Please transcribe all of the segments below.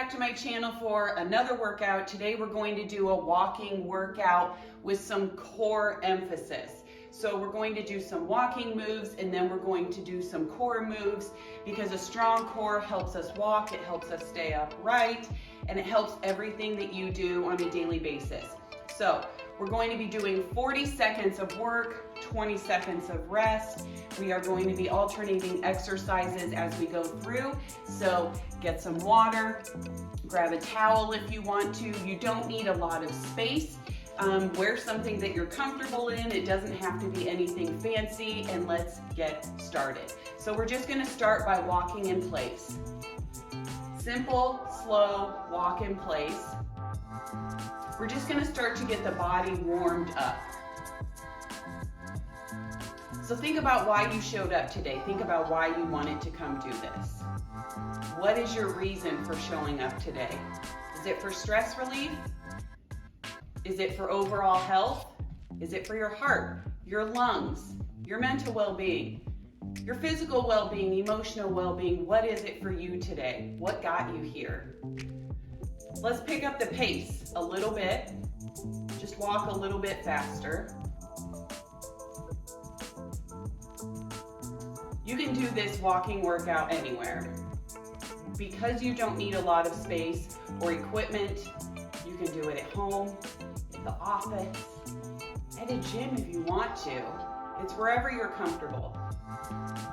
back to my channel for another workout. Today we're going to do a walking workout with some core emphasis. So we're going to do some walking moves and then we're going to do some core moves because a strong core helps us walk, it helps us stay upright, and it helps everything that you do on a daily basis. So we're going to be doing 40 seconds of work, 20 seconds of rest. We are going to be alternating exercises as we go through. So get some water, grab a towel if you want to. You don't need a lot of space. Wear something that you're comfortable in. It doesn't have to be anything fancy, and let's get started. So we're just gonna start by walking in place. Simple, slow walk in place. We're just gonna start to get the body warmed up. So think about why you showed up today. Think about why you wanted to come do this. What is your reason for showing up today? Is it for stress relief? Is it for overall health? Is it for your heart, your lungs, your mental well-being, your physical well-being, emotional well-being? What is it for you today? What got you here? Let's pick up the pace a little bit. Just walk a little bit faster. You can do this walking workout anywhere. Because you don't need a lot of space or equipment, you can do it at home, in the office, at a gym if you want to. It's wherever you're comfortable.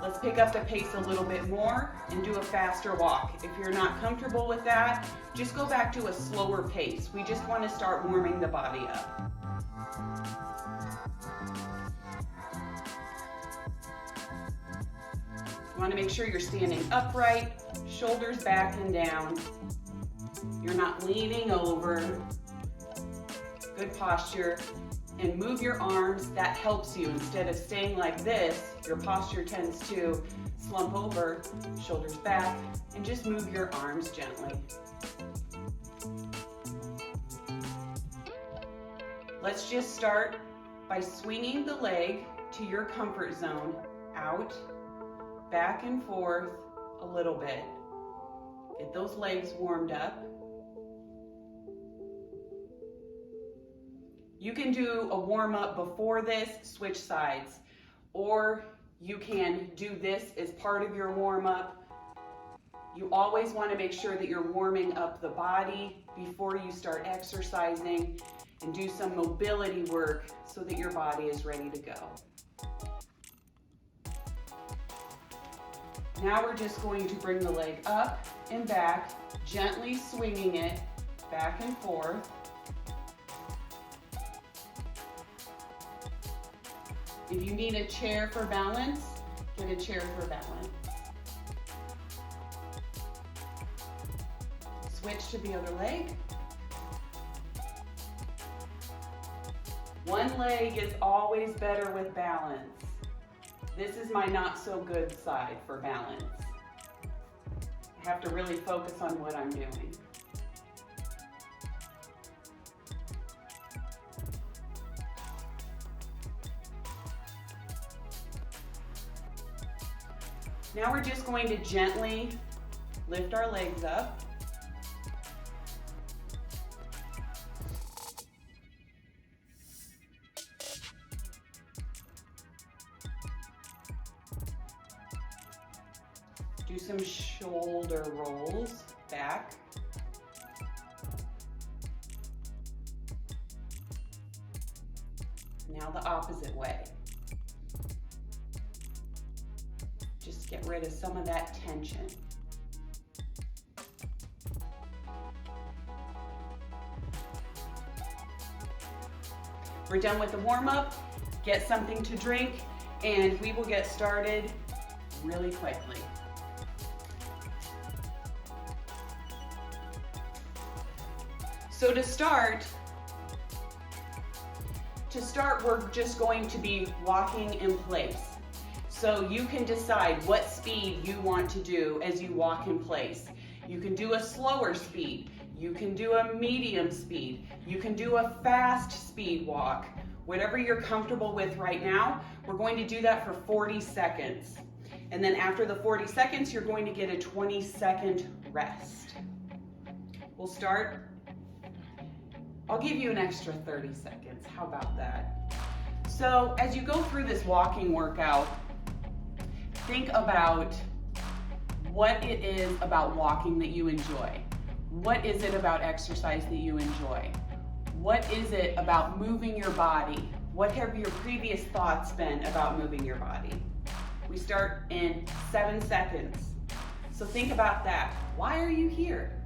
Let's pick up the pace a little bit more and do a faster walk. If you're not comfortable with that, just go back to a slower pace. We just want to start warming the body up. You want to make sure you're standing upright, shoulders back and down. You're not leaning over. Good posture. And move your arms. That helps you. Instead of staying like this, your posture tends to slump over, shoulders back, and just move your arms gently. Let's just start by swinging the leg to your comfort zone, out, back and forth a little bit. Get those legs warmed up. You can do a warm up before this, switch sides, or you can do this as part of your warm up. You always want to make sure that you're warming up the body before you start exercising, and do some mobility work so that your body is ready to go. Now we're just going to bring the leg up and back, gently swinging it back and forth. If you need a chair for balance, get a chair for balance. Switch to the other leg. One leg is always better with balance. This is my not so good side for balance. I have to really focus on what I'm doing. Now we're just going to gently lift our legs up. Do some shoulder rolls back. Now the opposite way. Just get rid of some of that tension. We're done with the warm-up. Get something to drink, and we will get started really quickly. So to start, we're just going to be walking in place. So you can decide what speed you want to do as you walk in place. You can do a slower speed. You can do a medium speed. You can do a fast speed walk. Whatever you're comfortable with right now, we're going to do that for 40 seconds. And then after the 40 seconds, you're going to get a 20-second rest. We'll start. I'll give you an extra 30 seconds. How about that? So as you go through this walking workout, think about what it is about walking that you enjoy. What is it about exercise that you enjoy? What is it about moving your body? What have your previous thoughts been about moving your body? We start in 7 seconds. So think about that. Why are you here?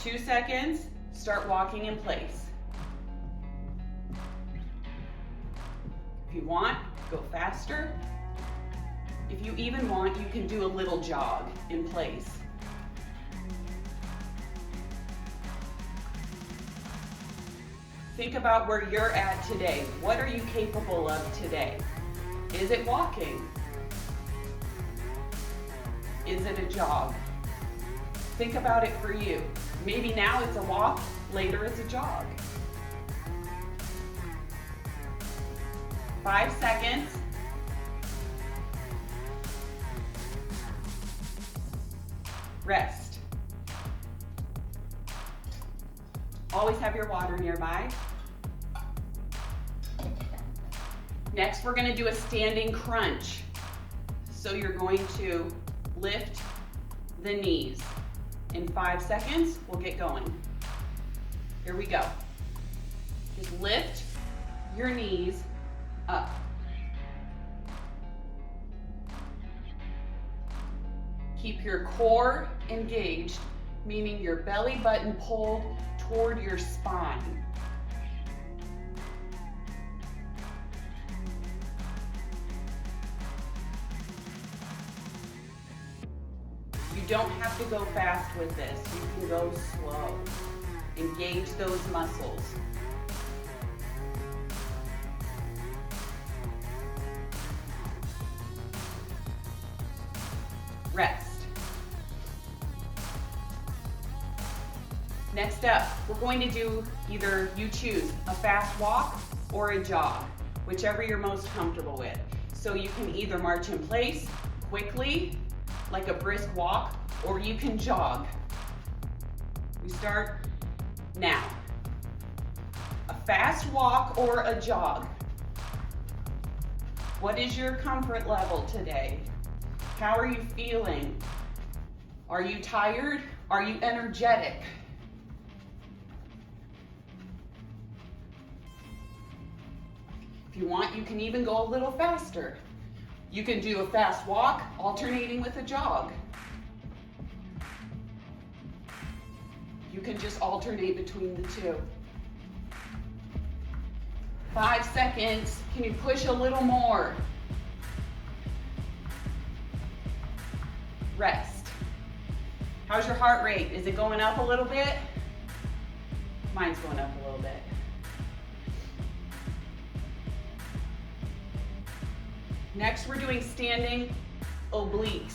2 seconds, start walking in place. If you want, go faster. If you even want, you can do a little jog in place. Think about where you're at today. What are you capable of today? Is it walking? Is it a jog? Think about it for you. Maybe now it's a walk, later it's a jog. 5 seconds. Rest. Always have your water nearby. Next, we're going to do a standing crunch. So you're going to lift the knees. In 5 seconds, we'll get going. Here we go. Just lift your knees up. Keep your core engaged, meaning your belly button pulled toward your spine. You don't have to go fast with this. You can go slow. Engage those muscles. Rest. Next up, we're going to do either you choose a fast walk or a jog, whichever you're most comfortable with. So you can either march in place quickly, like a brisk walk, or you can jog. We start now. A fast walk or a jog. What is your comfort level today? How are you feeling? Are you tired? Are you energetic? If you want, you can even go a little faster. You can do a fast walk, alternating with a jog. You can just alternate between the two. 5 seconds. Can you push a little more? Rest. How's your heart rate? Is it going up a little bit? Mine's going up a little bit. Next, we're doing standing obliques.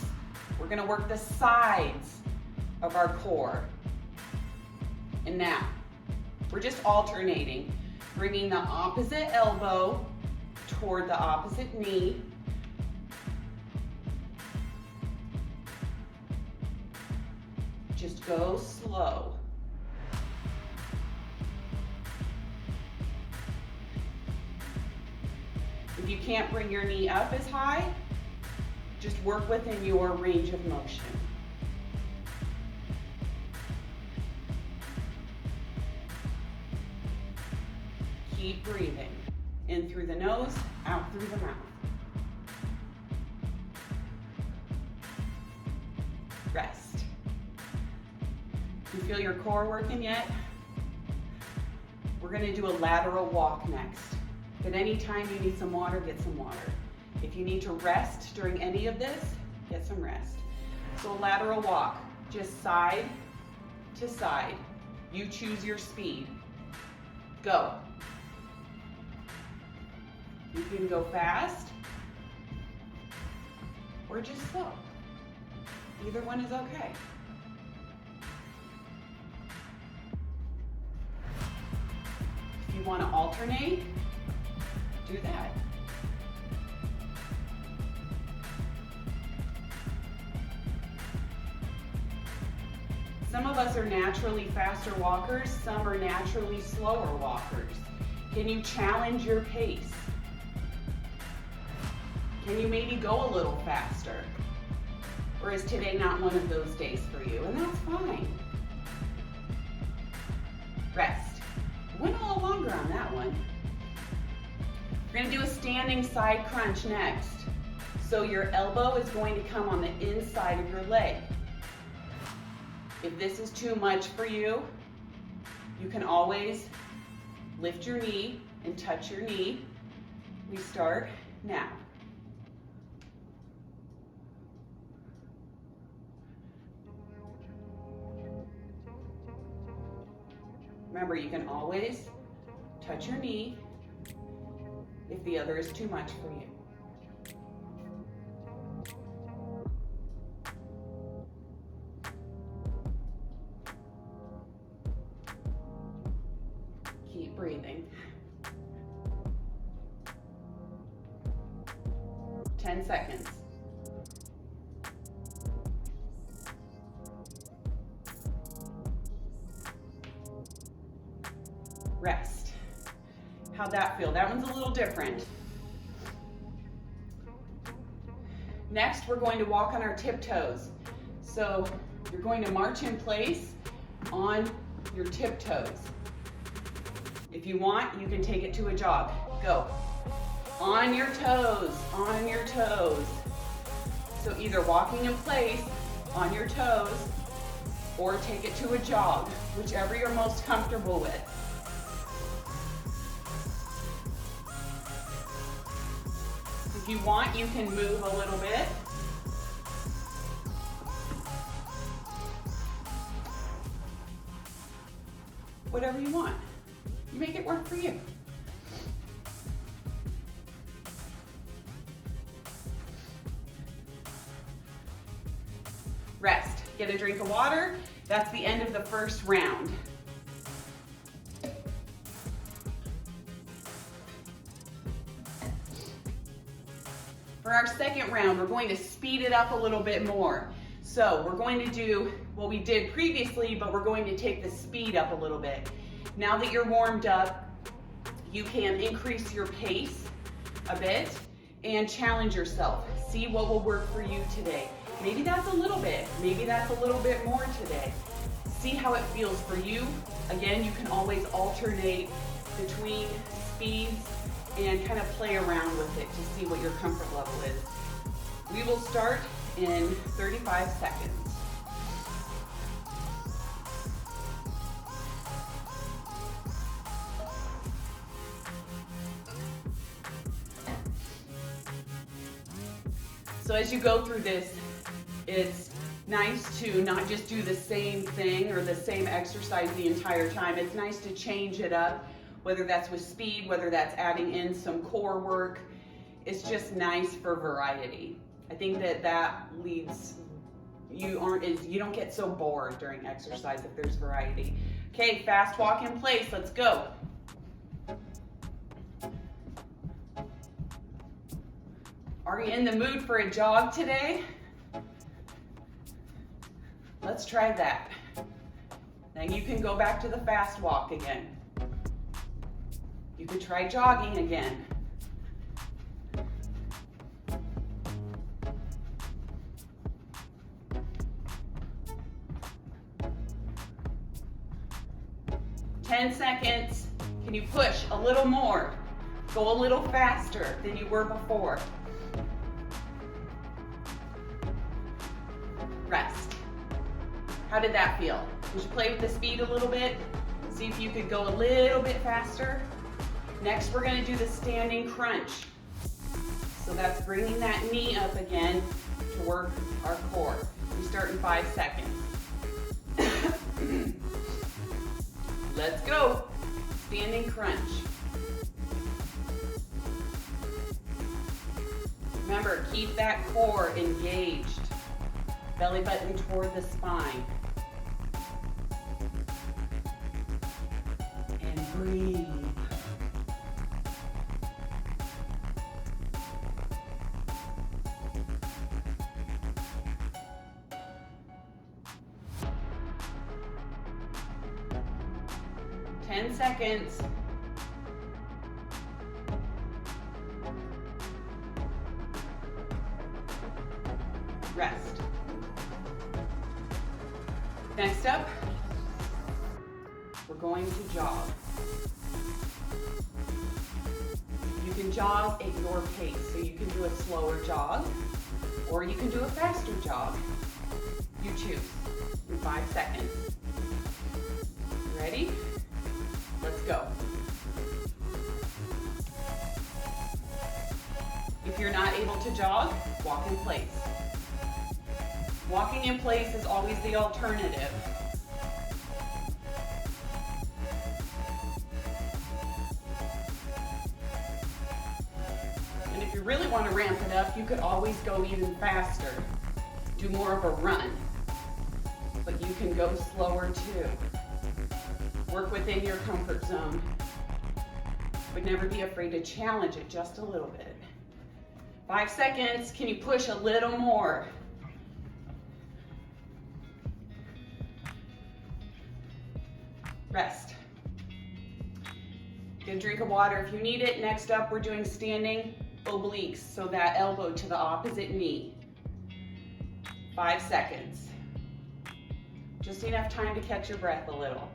We're going to work the sides of our core. And now, we're just alternating, bringing the opposite elbow toward the opposite knee. Just go slow. If you can't bring your knee up as high, just work within your range of motion. Keep breathing. In through the nose, out through the mouth. Rest. You feel your core working yet? We're going to do a lateral walk next. At any time you need some water, get some water. If you need to rest during any of this, get some rest. So a lateral walk, just side to side. You choose your speed. Go. You can go fast or just slow. Either one is okay. If you want to alternate, do that. Some of us are naturally faster walkers, some are naturally slower walkers. Can you challenge your pace? Can you maybe go a little faster? Or is today not one of those days for you? And that's fine. Rest. Went a little longer on that one. We're going to do a standing side crunch next. So your elbow is going to come on the inside of your leg. If this is too much for you, you can always lift your knee and touch your knee. We start now. Remember, you can always touch your knee if the other is too much for you. Keep breathing. 10 seconds. Rest. How'd that feel? That one's a little different. Next, we're going to walk on our tiptoes. So you're going to march in place on your tiptoes. If you want, you can take it to a jog. Go. On your toes, on your toes. So either walking in place on your toes or take it to a jog, whichever you're most comfortable with. If you want, you can move a little bit. Whatever you want. You make it work for you. Rest. Get a drink of water. That's the end of the first round. For our second round, we're going to speed it up a little bit more. So we're going to do what we did previously, but we're going to take the speed up a little bit. Now that you're warmed up, you can increase your pace a bit and challenge yourself. See what will work for you today. Maybe that's a little bit, maybe that's a little bit more today. See how it feels for you. Again, you can always alternate between speeds and kind of play around with it to see what your comfort level is. We will start in 35 seconds. So as you go through this, it's nice to not just do the same thing or the same exercise the entire time. It's nice to change it up, whether that's with speed, whether that's adding in some core work. It's just nice for variety. I think that leads, you don't get so bored during exercise if there's variety. Okay, fast walk in place, let's go. Are you in the mood for a jog today? Let's try that. Then you can go back to the fast walk again. You could try jogging again. Ten seconds. Can you push a little more? Go a little faster than you were before. Rest. How did that feel? Did you play with the speed a little bit? See if you could go a little bit faster. Next, we're going to do the standing crunch. So that's bringing that knee up again to work our core. We start in 5 seconds. Let's go. Standing crunch. Remember, keep that core engaged. Belly button toward the spine. And breathe. 10 seconds. Rest. Next up, we're going to jog. You can jog at your pace, so you can do a slower jog, or you can do a faster jog. You choose in 5 seconds. Ready? Let's go. If you're not able to jog, walk in place. Walking in place is always the alternative. And if you really want to ramp it up, you could always go even faster. Do more of a run. But you can go slower too. Work within your comfort zone. But never be afraid to challenge it just a little bit. 5 seconds. Can you push a little more? Rest. Get a drink of water if you need it. Next up, we're doing standing obliques, so that elbow to the opposite knee. 5 seconds. Just enough time to catch your breath a little.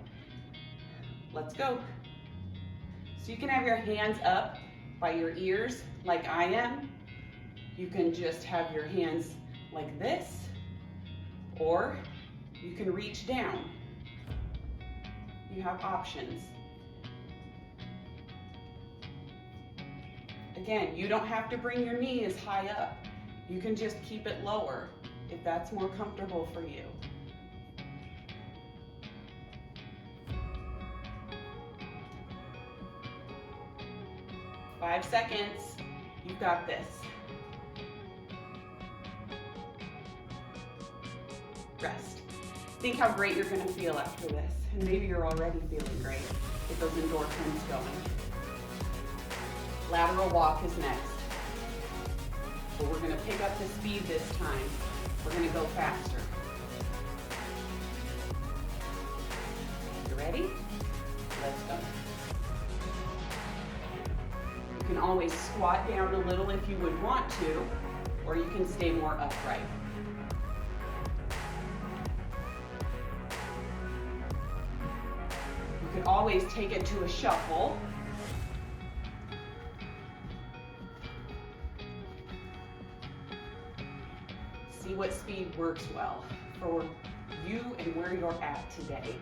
Let's go. So you can have your hands up by your ears like I am. You can just have your hands like this, or you can reach down. You have options. Again, you don't have to bring your knee as high up. You can just keep it lower if that's more comfortable for you. Five seconds. You've got this. Rest. Think how great you're going to feel after this. And maybe you're already feeling great with those endorphins going. Lateral walk is next. But we're going to pick up the speed this time. We're going to go faster. You ready? Let's go. You can always squat down a little if you would want to, or you can stay more upright. You could always take it to a shuffle. See what speed works well for you and where you're at today.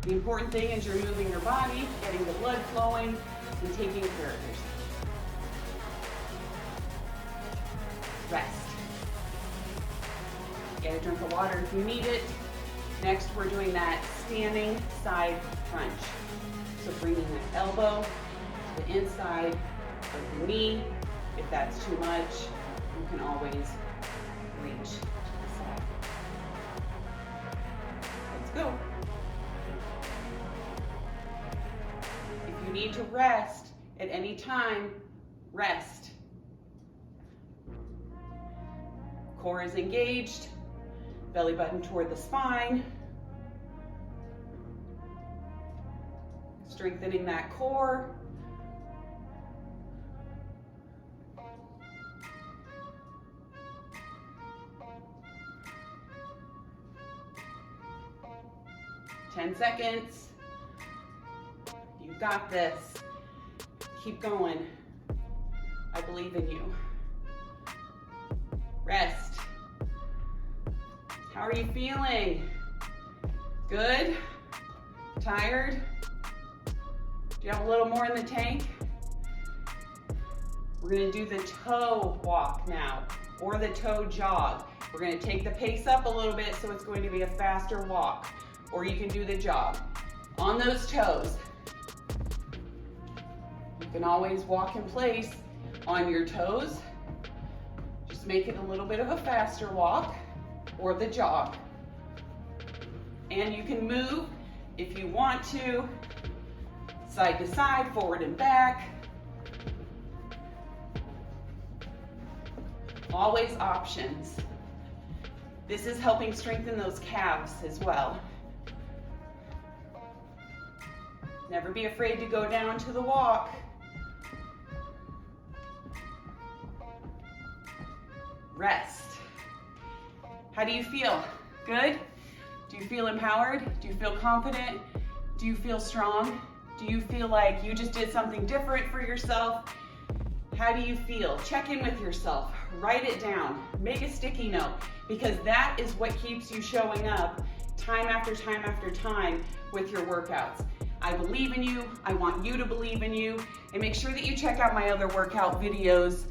The important thing is you're moving your body, getting the blood flowing, and taking care of yourself. Rest. Get a drink of water if you need it. Next, we're doing that standing side crunch. So bringing the elbow to the inside of the knee. If that's too much, you can always reach to the side. Let's go. If you need to rest at any time, rest. Core is engaged, belly button toward the spine. Strengthening that core. Ten seconds. You've got this. Keep going. I believe in you. Rest. How are you feeling? Good? Tired? Do you have a little more in the tank? We're going to do the toe walk now, or the toe jog. We're going to take the pace up a little bit, so it's going to be a faster walk. Or you can do the jog. On those toes. You can always walk in place on your toes. Just make it a little bit of a faster walk, or the jog. And you can move if you want to, side to side, forward and back. Always options. This is helping strengthen those calves as well. Never be afraid to go down to the walk. Rest. How do you feel? Good? Do you feel empowered? Do you feel confident? Do you feel strong? Do you feel like you just did something different for yourself? How do you feel? Check in with yourself. Write it down. Make a sticky note, because that is what keeps you showing up time after time after time with your workouts. I believe in you. I want you to believe in you. And make sure that you check out my other workout videos